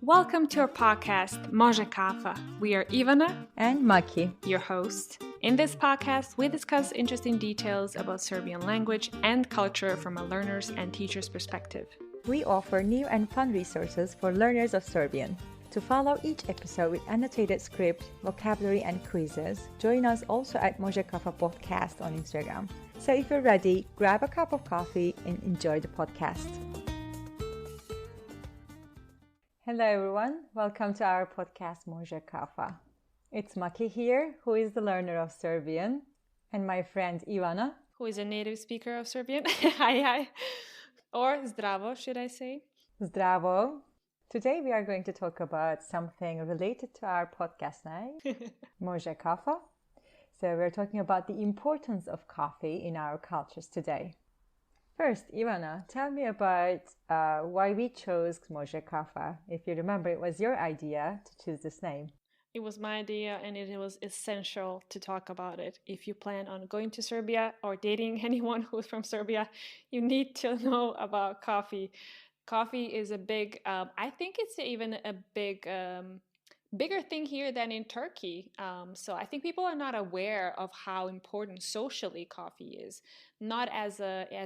Welcome to our podcast, Kafa. We are Ivana and Maki, your host. In this podcast, we discuss interesting details about Serbian language and culture from a learner's and teacher's perspective. We offer new and fun resources for learners of Serbian. To follow each episode with annotated script, vocabulary, and quizzes, join us also at Kafa Podcast on Instagram. So if you're ready, grab a cup of coffee and enjoy the podcast. Hello everyone, welcome to our podcast Kafa. It's Maki here, who is the learner of Serbian, and my friend Ivana, who is a native speaker of Serbian. Hi. Or zdravo, should I say? Zdravo. Today we are going to talk about something related to our podcast name, Kafa. So we're talking about the importance of coffee in our cultures today. First, Ivana, tell me about why we chose Kafa. If you remember, it was your idea to choose this name. It was my idea, and it was essential to talk about it. If you plan on going to Serbia or dating anyone who's from Serbia, you need to know about coffee. Coffee is a big, I think it's even a bigger thing here than in Turkey. So I think people are not aware of how important socially coffee is. Not as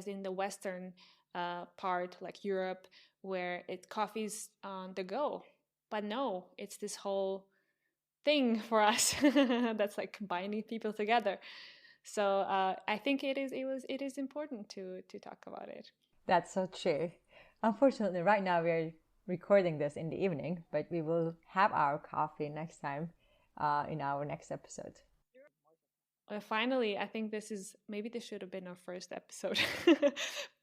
in the Western part, like Europe, where coffee's on the go. But no, it's this whole thing for us that's like binding people together. So I think it is important to talk about it. That's so true. Unfortunately, right now we're recording this in the evening, but we will have our coffee next time in our next episode. Finally, I think this should have been our first episode.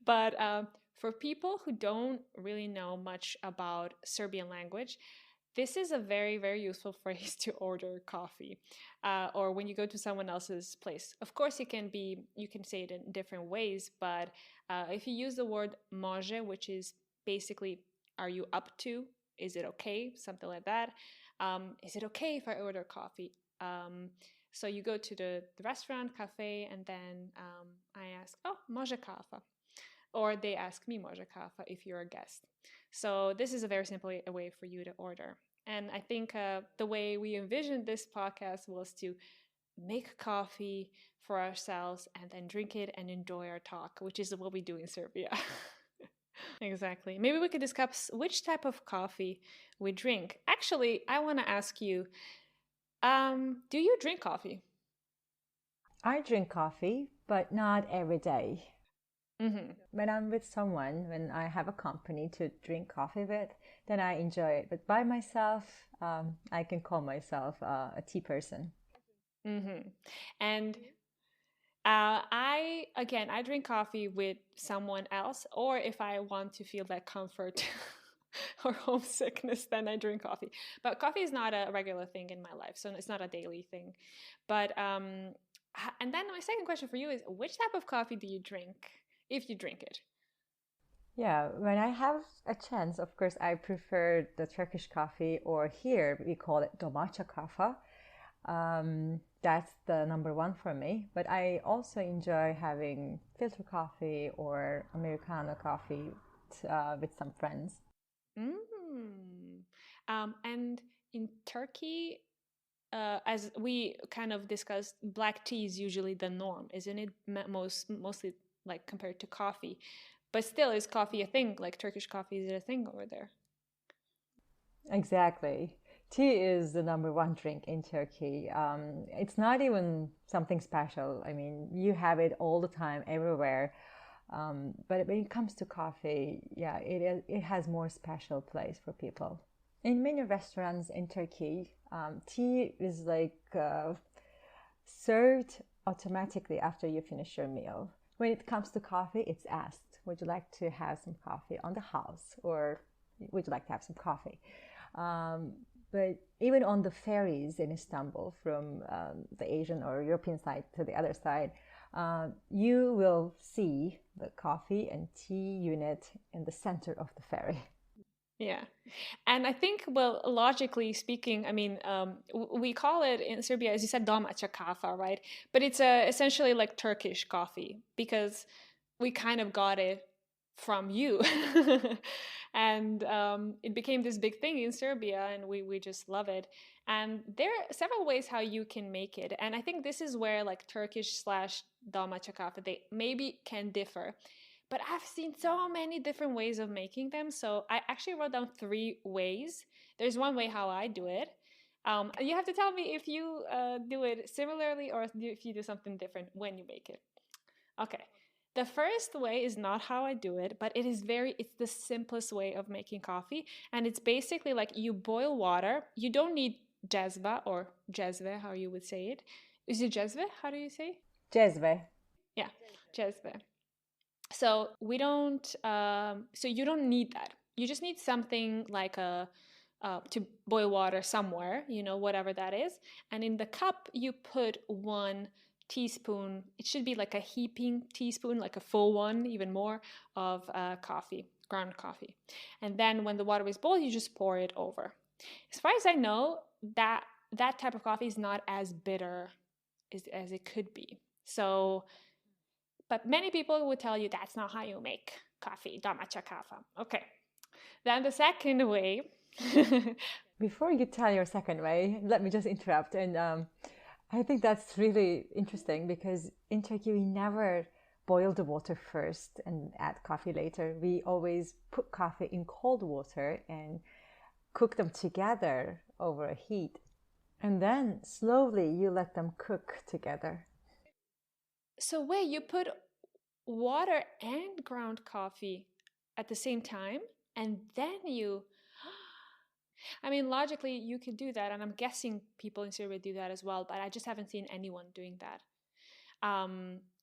But for people who don't really know much about Serbian language, this is a very, very useful phrase to order coffee or when you go to someone else's place. Of course, you can say it in different ways, but if you use the word može, which is basically, are you up to? Is it okay? Something like that. Is it okay if I order coffee? So you go to the restaurant, cafe, and then I ask, može kafa? Or they ask me može kafa if you're a guest. So this is a very simple way for you to order. And I think the way we envisioned this podcast was to make coffee for ourselves and then drink it and enjoy our talk, which is what we do in Serbia. Exactly. Maybe we could discuss which type of coffee we drink. Actually, I want to ask you, do you drink coffee? I drink coffee, but not every day. Mm-hmm. When I'm with someone, when I have a company to drink coffee with, then I enjoy it. But by myself, I can call myself a tea person. Mm-hmm. And I drink coffee with someone else, or if I want to feel that comfort or homesickness, then I drink coffee. But coffee is not a regular thing in my life, so it's not a daily thing. But and then my second question for you is, which type of coffee do you drink, if you drink it? Yeah, when I have a chance, of course, I prefer the Turkish coffee, or here we call it domaća Kafa. That's the number one for me. But I also enjoy having filter coffee or Americano coffee with some friends. And in Turkey, as we kind of discussed, black tea is usually the norm, isn't it? Mostly like compared to coffee. But still, is coffee a thing? Like Turkish coffee, is it a thing over there? Exactly. Tea is the number one drink in Turkey. It's not even something special. I mean, you have it all the time, everywhere. But when it comes to coffee, yeah, it has more special place for people. In many restaurants in Turkey, tea is like served automatically after you finish your meal. When it comes to coffee, it's asked, would you like to have some coffee on the house, or would you like to have some coffee? But even on the ferries in Istanbul, from the Asian or European side to the other side, you will see the coffee and tea unit in the center of the ferry. Yeah. And I think, well, logically speaking, I mean, we call it in Serbia, as you said, domaća kafa, right? But it's essentially like Turkish coffee, because we kind of got it from you. And it became this big thing in Serbia, and we just love it. And there are several ways how you can make it. And I think this is where like Turkish slash domaća kafe, they maybe can differ. But I've seen so many different ways of making them. So I actually wrote down 3 ways. There's one way how I do it. You have to tell me if you do it similarly or if you do something different when you make it. Okay. The first way is not how I do it, but it's the simplest way of making coffee. And it's basically like you boil water. You don't need jezva or jezve, how you would say it. Is it jezve? How do you say? Jezve. Yeah, jezve. So we don't, so you don't need that. You just need something like to boil water somewhere, whatever that is. And in the cup, you put 1 teaspoon, it should be like a heaping teaspoon, like a full one, even more, of coffee, ground coffee. And then when the water is boiled, you just pour it over. As far as I know, that type of coffee is not as bitter as it could be. So, but many people would tell you that's not how you make coffee, domaća kafa. Okay. Then the second way. Before you tell your second way, let me just interrupt. And I think that's really interesting because in Turkey, we never boil the water first and add coffee later. We always put coffee in cold water and cook them together over a heat. And then slowly you let them cook together. So wait, you put water and ground coffee at the same time, and then I mean, logically, you could do that, and I'm guessing people in Serbia do that as well, but I just haven't seen anyone doing that.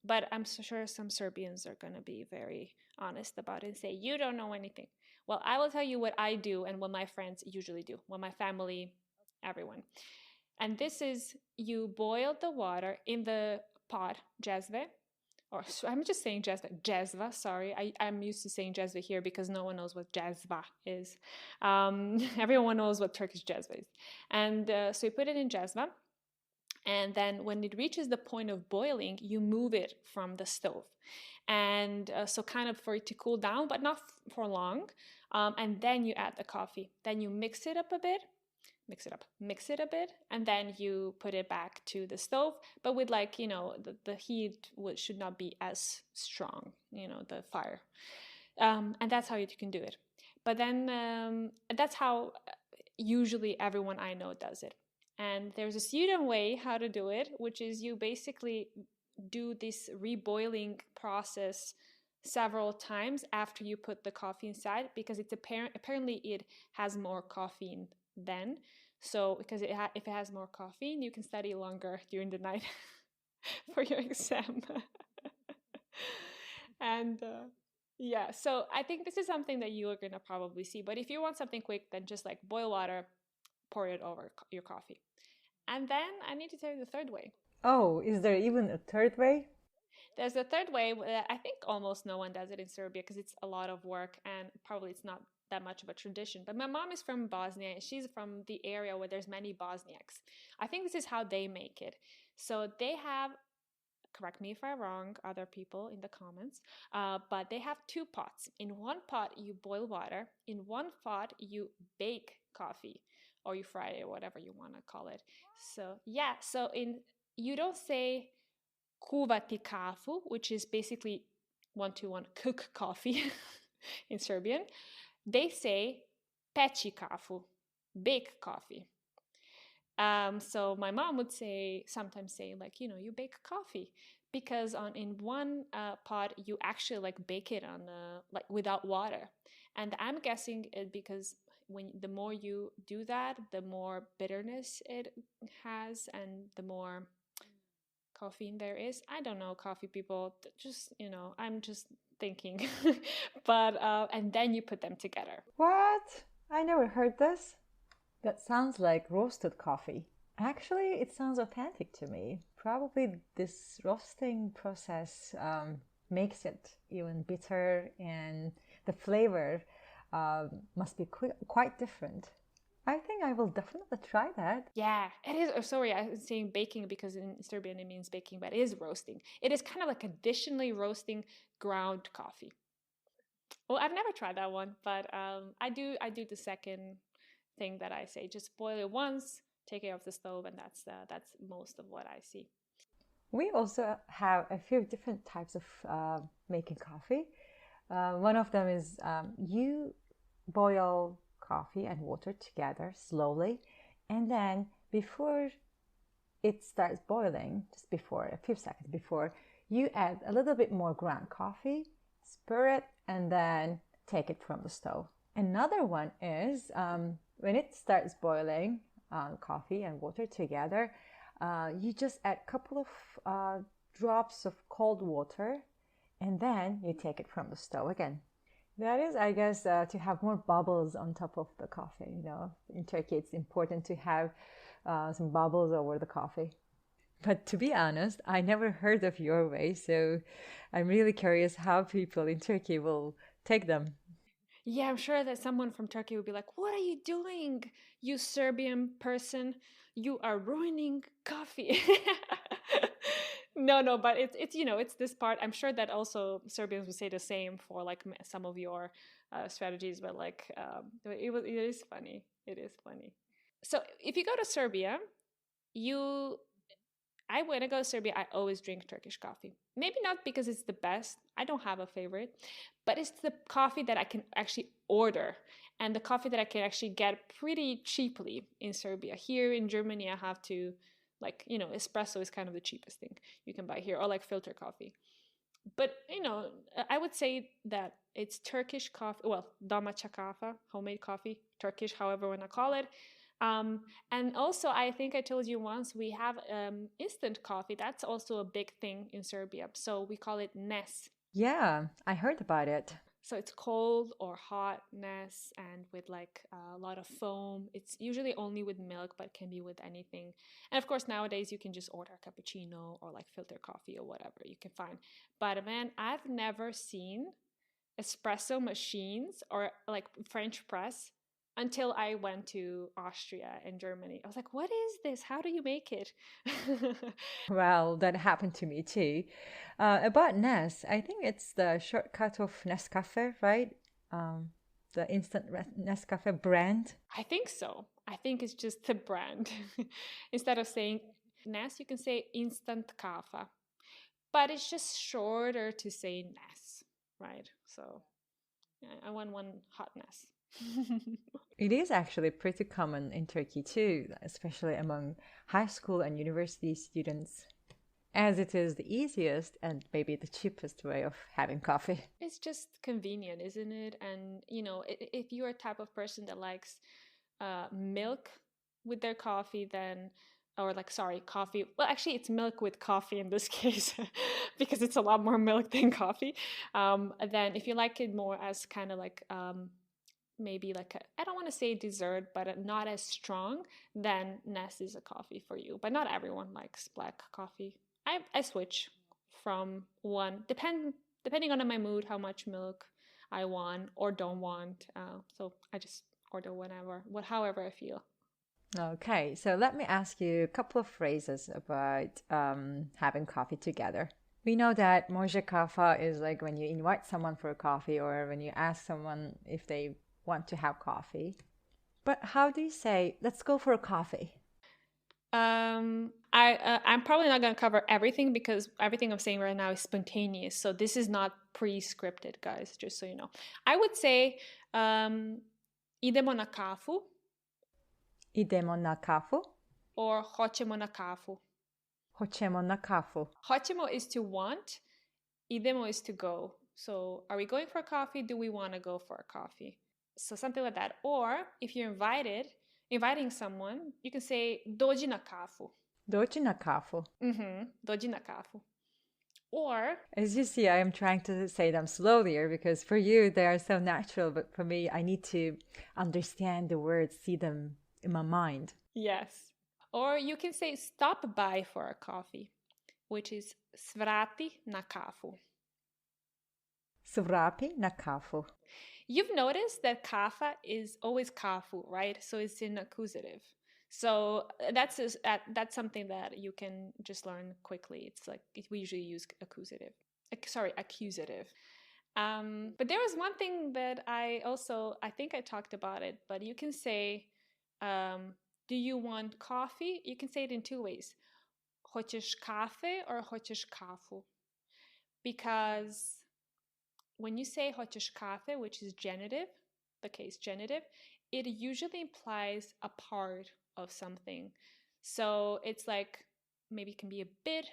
But I'm sure some Serbians are going to be very honest about it and say, you don't know anything. Well, I will tell you what I do and what my friends usually do, what my family, everyone. And this is, you boil the water in the pot, jezve, or I'm just saying jezva, sorry. I'm used to saying jezva here because no one knows what jezva is. Everyone knows what Turkish jezva is. And so you put it in jezva. And then when it reaches the point of boiling, you move it from the stove. And so kind of for it to cool down, but not for long. And then you add the coffee. Then you mix it a bit, and then you put it back to the stove, but with like, the heat should not be as strong, the fire. And that's how you can do it. But then that's how usually everyone I know does it. And there's a student way how to do it, which is you basically do this reboiling process several times after you put the coffee inside, because it's apparently it has more caffeine then. So because if it has more caffeine, you can study longer during the night for your exam. And yeah, so I think this is something that you are going to probably see. But if you want something quick, then just like boil water, pour it over your coffee. And then I need to tell you the third way. Oh, is there even a third way? There's a third way. I think almost no one does it in Serbia because it's a lot of work and probably it's not that much of a tradition. But my mom is from Bosnia. She's from the area where there's many Bosniaks. I think this is how they make it. So they have, correct me if I'm wrong, other people in the comments, but they have 2 pots. In one pot, you boil water. In one pot, you bake coffee, or you fry it, or whatever you want to call it. So yeah, you don't say kuvati kafu, which is basically 1-to-1 cook coffee in Serbian. They say peći kafu, bake coffee. So my mom would sometimes say like, you bake coffee, because in one pot you actually like bake it on like without water. And I'm guessing it because the more you do that, the more bitterness it has and the more caffeine there is. I don't know, coffee people, just, I'm just thinking. But and then you put them together. What? I never heard this. That sounds like roasted coffee. Actually, it sounds authentic to me. Probably this roasting process makes it even bitter, and the flavor must be quite different. I think I will definitely try that. Yeah, it is. Oh, sorry, I was saying baking because in Serbian it means baking, but it is roasting. It is kind of like additionally roasting ground coffee. Well, I've never tried that one, but I do the second thing that I say. Just boil it once, take it off the stove, and that's most of what I see. We also have a few different types of making coffee. One of them is you boil coffee and water together slowly, and then before it starts boiling, just before, a few seconds before, you add a little bit more ground coffee, stir it, and then take it from the stove. Another one is when it starts boiling, coffee and water together, you just add a couple of drops of cold water, and then you take it from the stove again. That is, I guess, to have more bubbles on top of the coffee. You know, in Turkey, it's important to have some bubbles over the coffee. But to be honest, I never heard of your way, so I'm really curious how people in Turkey will take them. Yeah, I'm sure that someone from Turkey would be like, "What are you doing, you Serbian person? You are ruining coffee." No, no, but it's it's this part. I'm sure that also Serbians would say the same for like some of your strategies, but like it is funny. It is funny. So if you go to Serbia, you when I go to Serbia, I always drink Turkish coffee. Maybe not because it's the best. I don't have a favorite, but it's the coffee that I can actually order and the coffee that I can actually get pretty cheaply in Serbia. Here in Germany, I have to, like, espresso is kind of the cheapest thing you can buy here, or like filter coffee. But, I would say that it's Turkish coffee, well, domaća kafa, homemade coffee, Turkish, however you want to call it. And also, I think I told you once, we have instant coffee. That's also a big thing in Serbia. So we call it nes. Yeah, I heard about it. So it's cold or hot nes and with like a lot of foam. It's usually only with milk, but can be with anything. And of course, nowadays you can just order a cappuccino or like filter coffee or whatever you can find. But man, I've never seen espresso machines or like French press until I went to Austria and Germany. I was like, what is this? How do you make it? Well, that happened to me too. About Nes, I think it's the shortcut of Nescafe, right? The instant Nescafe brand. I think so. I think it's just the brand. Instead of saying Nes, you can say instant Kafa. But it's just shorter to say Nes, right? So yeah, I want one hot Nes. It is actually pretty common in Turkey too, especially among high school and university students, as it is the easiest and maybe the cheapest way of having coffee. It's just convenient, isn't it? And if you're a type of person that likes milk with their coffee, then or like sorry, coffee. Well, actually, it's milk with coffee in this case because it's a lot more milk than coffee. Then if you like it more as kind of like maybe like I don't want to say dessert, but not as strong, then Nest is a coffee for you. But not everyone likes black coffee. I switch from one depending on my mood, how much milk I want or don't want. So I just order however I feel. Okay, so let me ask you a couple of phrases about having coffee together. We know that Moja Kafa is like when you invite someone for a coffee or when you ask someone if they want to have coffee. But how do you say, let's go for a coffee? I'm probably not going to cover everything because everything I'm saying right now is spontaneous. So this is not pre-scripted, guys, just so you know. I would say idemo na kafu Idemo na kafu? or hoćemo na kafu. Hoćemo na kafu. Hoćemo is to want, idemo is to go. So are we going for a coffee? Do we want to go for a coffee? So something like that. Or if you're inviting someone, you can say dođi na kafu. Dođi na kafu. Dođi na kafu. Or, as you see, I am trying to say them slowly because for you they are so natural, but for me, I need to understand the words, see them in my mind. Yes. Or you can say stop by for a coffee, which is svrati na kafu. Svrati na kafu. You've noticed that kafa is always kafu, right? So it's in accusative. So that's something that you can just learn quickly. It's like we usually use accusative. Accusative. But there was one thing that I think I talked about it, but you can say, do you want coffee? You can say it in two ways. Hoćeš kafe or hoćeš kafu? Because when you say hoćeš kafe, which is genitive, the case genitive, it usually implies a part of something. So it's like, maybe it can be a bit,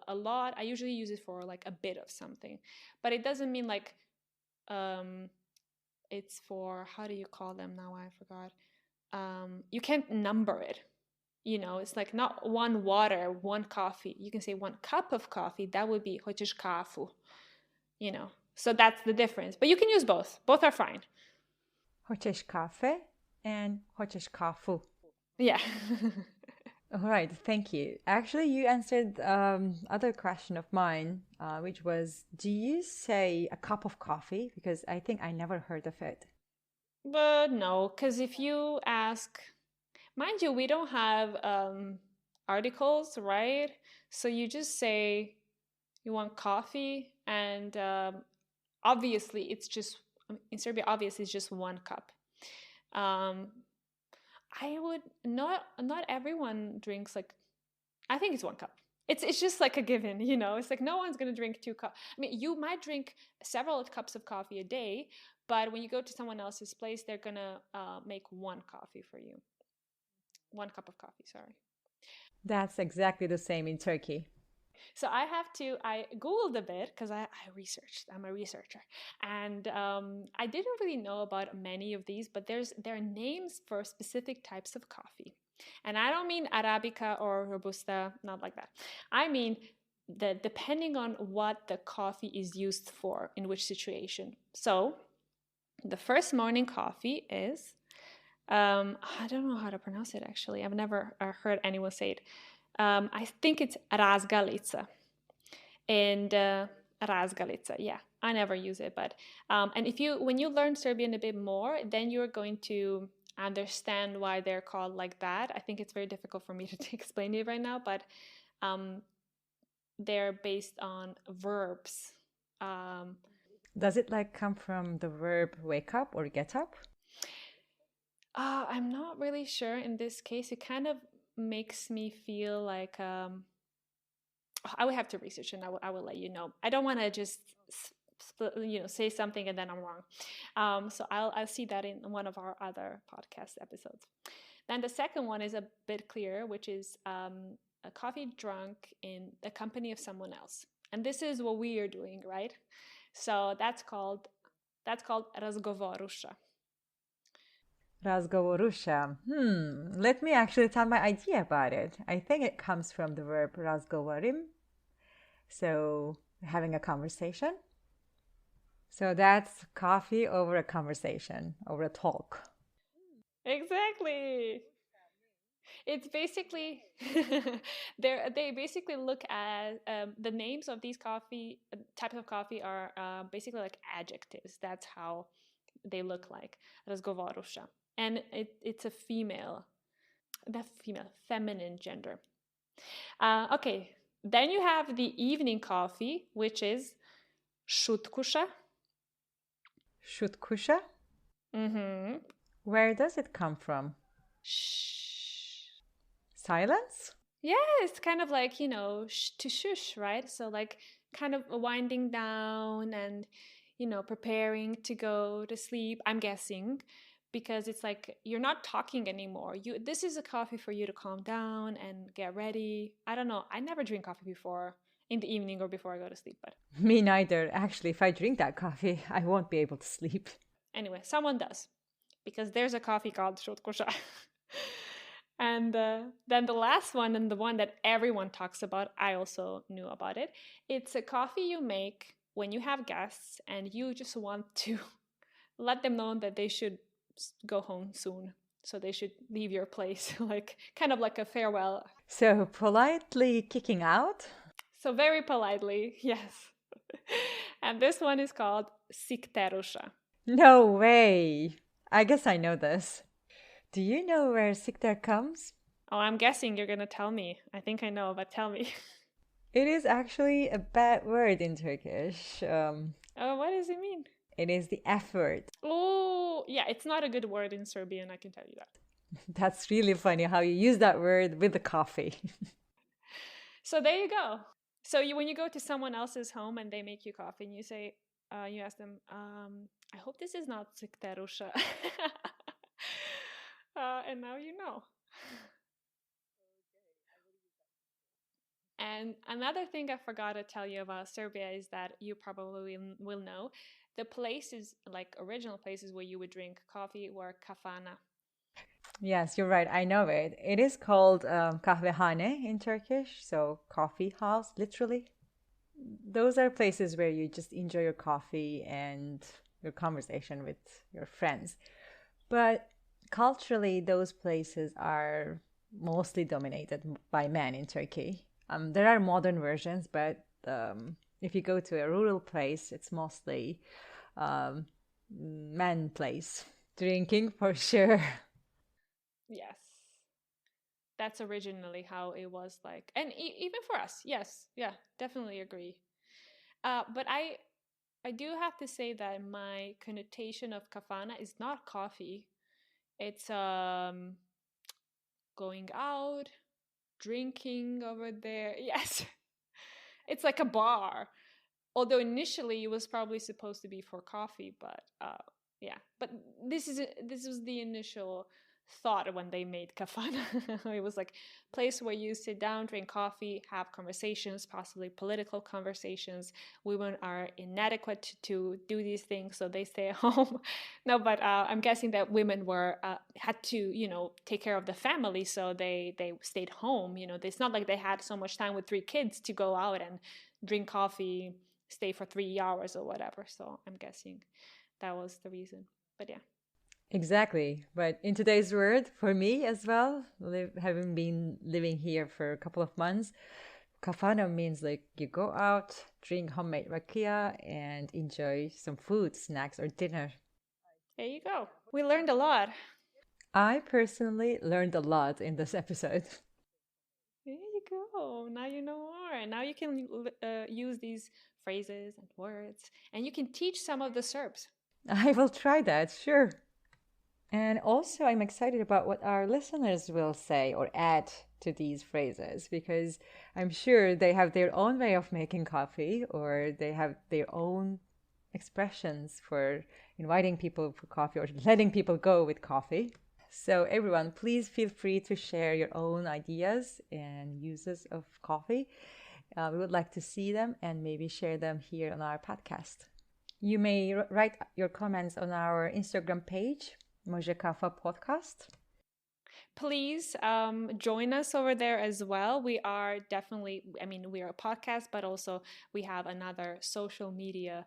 a lot. I usually use it for like a bit of something, but it doesn't mean like it's for, how do you call them now? I forgot. You can't number it. It's like not one water, one coffee. You can say one cup of coffee. That would be hoćeš kafu. So that's the difference. But you can use both. Both are fine. Hoćeš kafe and hoćeš kafu. Yeah. All right, thank you. Actually, you answered other question of mine, which was, do you say a cup of coffee? Because I think I never heard of it. But no, because if you ask, mind you, we don't have articles, right? So you just say you want coffee, and obviously it's just, in Serbia, obviously it's just one cup. I would not everyone drinks, like, I think it's one cup. It's just like a given, It's like no one's gonna drink 2 cups. I mean, you might drink several cups of coffee a day, but when you go to someone else's place, they're gonna make 1 coffee for you. 1 cup of coffee, sorry. That's exactly the same in Turkey. So I Googled a bit because I researched. I'm a researcher. And I didn't really know about many of these, but there are names for specific types of coffee. And I don't mean Arabica or Robusta, not like that. I mean that depending on what the coffee is used for, in which situation. So the first morning coffee is, I don't know how to pronounce it actually. I've never heard anyone say it. I think it's razgalica. And razgalica, yeah, I never use it, but and when you learn Serbian a bit more, then you're going to understand why they're called like that. I think it's very difficult for me to explain it right now, but they're based on verbs. Does it like come from the verb wake up or get up? I'm not really sure in this case. It kind of makes me feel like I would have to research, and I will let you know. I don't want to just say something and then I'm wrong. So I'll see that in one of our other podcast episodes. Then the second one is a bit clearer, which is a coffee drunk in the company of someone else, and this is what we are doing, right? So that's called razgovorusha. Razgovorusha. Let me actually tell my idea about it. I think it comes from the verb razgovorim. So, having a conversation. So that's coffee over a conversation, over a talk. Exactly. It's basically they basically look at the names of these types of coffee are basically like adjectives. That's how they look like. Razgovorusha. And it's a feminine gender. Okay, then you have the evening coffee, which is shutkusha. Shutkusha? Mm-hmm. Where does it come from? Shh. Silence? Yeah, it's kind of like, to shush, right? So like kind of winding down and, preparing to go to sleep, I'm guessing. Because it's like you're not talking anymore. This is a coffee for you to calm down and get ready. I don't know. I never drink coffee before in the evening or before I go to sleep. But me neither. Actually, if I drink that coffee, I won't be able to sleep. Anyway, someone does, because there's a coffee called shotkusha. And then the last one, and the one that everyone talks about, I also knew about it. It's a coffee you make when you have guests and you just want to let them know that they should go home soon, so they should leave your place, like kind of like a farewell. So politely kicking out? So very politely, yes. And this one is called sikterusha. No way! I guess I know this. Do you know where sikter comes? Oh, I'm guessing you're gonna tell me. I think I know, but tell me. It is actually a bad word in Turkish. Oh, what does it mean? It is the F word. Oh, yeah, it's not a good word in Serbian, I can tell you that. That's really funny how you use that word with the coffee. So there you go. So when you go to someone else's home and they make you coffee and you say, you ask them, I hope this is not Sikterusha. And now you know. And another thing I forgot to tell you about Serbia is that you probably will know the places, like original places where you would drink coffee, were kafana. Yes, you're right. I know it. It is called kahvehane in Turkish, so coffee house, literally. Those are places where you just enjoy your coffee and your conversation with your friends. But culturally, those places are mostly dominated by men in Turkey. There are modern versions, but if you go to a rural place, it's mostly men place. Drinking for sure. Yes. That's originally how it was like. And even for us, yes. Yeah, definitely agree. But I do have to say that my connotation of kafana is not coffee. It's going out, drinking over there. Yes. It's like a bar. Although initially it was probably supposed to be for coffee, but yeah. But this was the initial thought when they made kafana. It was like a place where you sit down, drink coffee, have conversations, possibly political conversations. Women are inadequate to do these things, so they stay at home. No, but I'm guessing that women were had to take care of the family, so they stayed home. It's not like they had so much time with 3 kids to go out and drink coffee, stay for 3 hours or whatever. So I'm guessing that was the reason. But yeah. Exactly. But in today's world, for me as well, having been living here for a couple of months, kafana means like you go out, drink homemade rakia, and enjoy some food, snacks, or dinner. There you go. We learned a lot. I personally learned a lot in this episode. There you go. Now you know more. And now you can use these phrases and words, and you can teach some of the Serbs. I will try that, sure. And also, I'm excited about what our listeners will say or add to these phrases because I'm sure they have their own way of making coffee or they have their own expressions for inviting people for coffee or letting people go with coffee. So, everyone, please feel free to share your own ideas and uses of coffee. We would like to see them and maybe share them here on our podcast. You may write your comments on our Instagram page, Kafa podcast. Please join us over there as well. We are definitely, we are a podcast, but also we have another social medium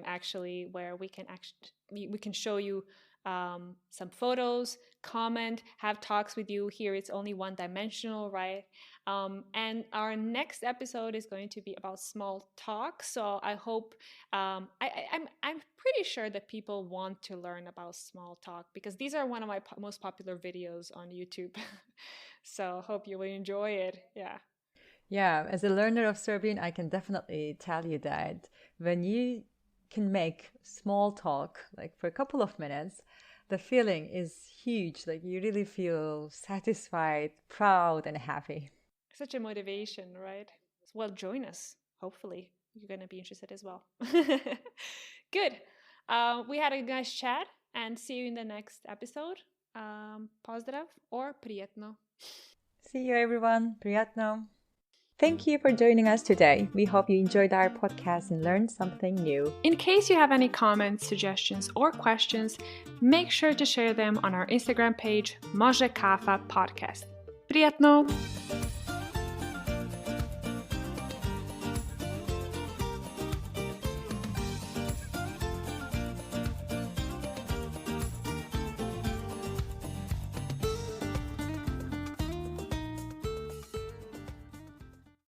actually, where we can show you some photos, comment, have talks with you. Here it's only one-dimensional, right? And our next episode is going to be about small talk. So I hope I'm pretty sure that people want to learn about small talk because these are one of my most popular videos on YouTube. So hope you will enjoy it. Yeah. Yeah, as a learner of Serbian, I can definitely tell you that when you can make small talk like for a couple of minutes, the feeling is huge. Like you really feel satisfied, proud, and happy. Such a motivation, right? Well, join us. Hopefully, you're going to be interested as well. Good. We had a nice chat and see you in the next episode. Pozdrav or prijetno. See you, everyone. Prijetno. Thank you for joining us today. We hope you enjoyed our podcast and learned something new. In case you have any comments, suggestions, or questions, make sure to share them on our Instagram page, Može Kafa Podcast. Prijetno!